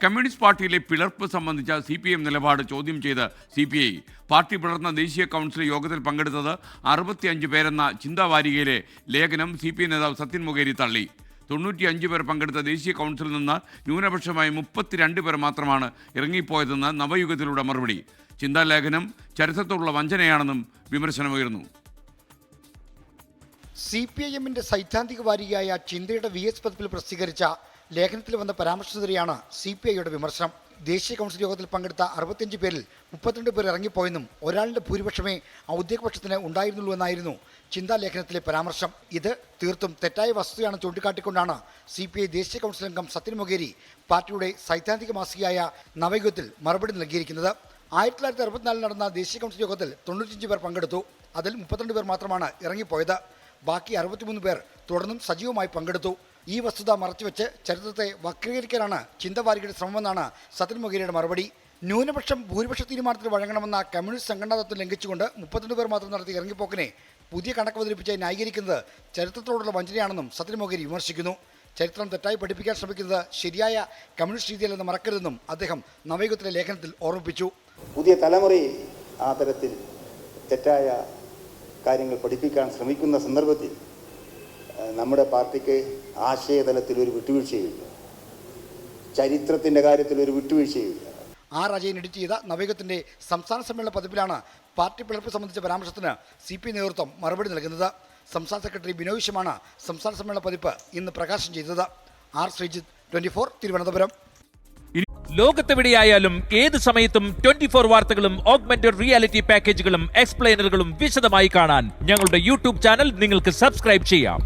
Communist പാർട്ടിയിലെ പിളർപ്പ് സംബന്ധിച്ച CPM നിലപാട് ചോദ്യം ചെയ്ത് CPI പാർട്ടി പിളർന്ന ദേശീയ കൗൺസിൽ യോഗത്തിൽ പങ്കെടുത്തത് 65 പേരെന്ന ചിന്താവാരികയിലെ ലേഖനം CPI നേതാവ് സത്യൻ മൊകേരി തള്ളി. 95 പേർ പങ്കെടുത്ത ദേശീയ കൗൺസിലിൽ നിന്ന് ന്യൂനപക്ഷമായി 32 പേർ മാത്രമാണ് ഇറങ്ങിപ്പോയതെന്ന് നവയുഗത്തിലൂടെ മറുപടി. ചിന്താലേഖനം ചരിത്രത്തോടുള്ള വഞ്ചനയാണെന്നും വിമർശനമുയർന്നു. CPIM-ന്റെ സൈദ്ധാന്തിക വാരികയായ ചിന്തയുടെ VS പതിപ്പിൽ പ്രസിദ്ധീകരിച്ച ലേഖനത്തിൽ വന്ന പരാമർശത്തിനെതിരെയാണ് CPIയുടെ വിമർശനം. ദേശീയ കൗൺസിൽ യോഗത്തിൽ പങ്കെടുത്ത 65 പേരിൽ 32 പേർ ഇറങ്ങിപ്പോയെന്നും ഒരാളുടെ ഭൂരിപക്ഷമേ ഔദ്യോഗിക പക്ഷത്തിന് ഉണ്ടായിരുന്നുള്ളൂ എന്നായിരുന്നു ചിന്താലേഖനത്തിലെ പരാമർശം. ഇത് തീർത്തും തെറ്റായ വസ്തുതയാണ് ചൂണ്ടിക്കാട്ടിക്കൊണ്ടാണ് CPI ദേശീയ കൗൺസിൽ അംഗം സത്യൻ മൊകേരി പാർട്ടിയുടെ സൈദ്ധാന്തിക മാസികയായ നവയുഗത്തിൽ മറുപടി നൽകിയിരിക്കുന്നത്. 1964 നടന്ന ദേശീയ കൗൺസിൽ യോഗത്തിൽ 95 പേർ പങ്കെടുത്തു. അതിൽ 32 പേർ മാത്രമാണ് ഇറങ്ങിപ്പോയത്. ബാക്കി 63 പേർ തുടർന്നും സജീവമായി പങ്കെടുത്തു. ഈ വസ്തുത മറച്ചുവെച്ച് ചരിത്രത്തെ വക്രീകരിക്കാനാണ് ചിന്തവാരികയുടെ ശ്രമമെന്നാണ് സത്യൻ മൊകേരിയുടെ മറുപടി. ന്യൂനപക്ഷം ഭൂരിപക്ഷ തീരുമാനത്തിന് വഴങ്ങണമെന്ന കമ്മ്യൂണിസ്റ്റ് സംഘടനാ തത്വം ലംഘിച്ചുകൊണ്ട് 32 പേർ മാത്രം നടത്തിയ ഇറങ്ങിപ്പോക്കിനെ പുതിയ കണക്ക് അവതരിപ്പിച്ച് ന്യായീകരിക്കുന്നത് ചരിത്രത്തോടുള്ള വഞ്ചനയാണെന്നും സത്യൻ മൊകേരി വിമർശിക്കുന്നു. ചരിത്രം തെറ്റായി പഠിപ്പിക്കാൻ ശ്രമിക്കുന്നത് ശരിയായ കമ്മ്യൂണിസ്റ്റ് രീതിയിലെന്ന് മറക്കരുതെന്നും അദ്ദേഹം നവയുഗത്തിലെ ലേഖനത്തിൽ ഓർമ്മിപ്പിച്ചു. പുതിയ തലമുറയെ ആ തരത്തിൽ തെറ്റായ കാര്യങ്ങൾ പഠിപ്പിക്കാൻ ശ്രമിക്കുന്ന സന്ദർഭത്തിൽ നമ്മുടെ പാർട്ടിക്ക് ആശയതലത്തിൽ ഒരു വിട്ടുവീഴ്ചയില്ല, ചരിത്രത്തിൻ്റെ കാര്യത്തിൽ ഒരു വിട്ടുവീഴ്ചയില്ല. ആർ അജയൻ എഡിറ്റ് ചെയ്ത നവയുഗത്തിൻ്റെ സംസ്ഥാന സമ്മേളന പതിപ്പിലാണ് പാർട്ടി പിളർപ്പ് സംബന്ധിച്ച പരാമർശത്തിന് CPI നേതൃത്വം മറുപടി നൽകുന്നത്. സംസ്ഥാന സെക്രട്ടറി ബിനോയ് വിശ്വമാണ് സംസ്ഥാന സമ്മേളന പതിപ്പ് ഇന്ന് പ്രകാശനം ചെയ്തത്. ആർ ശ്രീജിത്ത്, 24 തിരുവനന്തപുരം. ലോകത്തെവിടെയായാലും ഏത് സമയത്തും 24 വാർത്തകളും ഓഗ്മെന്റഡ് റിയാലിറ്റി പാക്കേജുകളും എക്സ്പ്ലെയിനറുകളും വിശദമായി കാണാൻ ഞങ്ങളുടെ YouTube ചാനൽ നിങ്ങൾക്ക് സബ്സ്ക്രൈബ് ചെയ്യാം.